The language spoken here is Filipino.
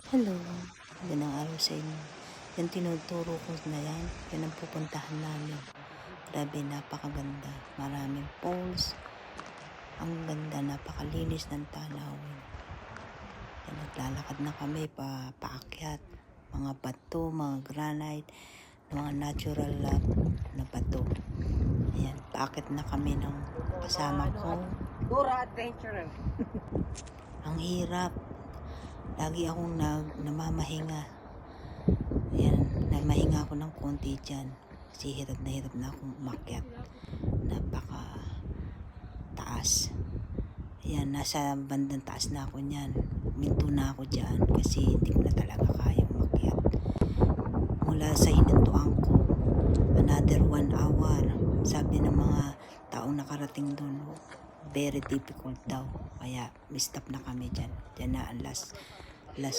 Hello, magandang araw sa inyo. Yan tinuturo ko na yan. Yan ang pupuntahan namin. Grabe, napakaganda. Maraming falls. Ang ganda, napakalinis ng tanawin. Yan, naglalakad na kami paakyat. Mga bato, mga granite, mga natural na bato. Yan, paakyat na kami ng kasama ko. Dora Adventure. Ang hirap. Lagi akong namamahinga. Ayan, namahinga ako ng konti dyan. Kasi hirap na akong umakyat. Napaka taas. Ayan, nasa bandang taas na ako niyan. Minto na ako dyan kasi hindi ko na talaga kaya umakyat. Mula sa hinantuan ko, another 1 hour. Sabi ng mga taong nakarating doon, very difficult daw. Kaya, stop na kami dyan. Dyan na ang last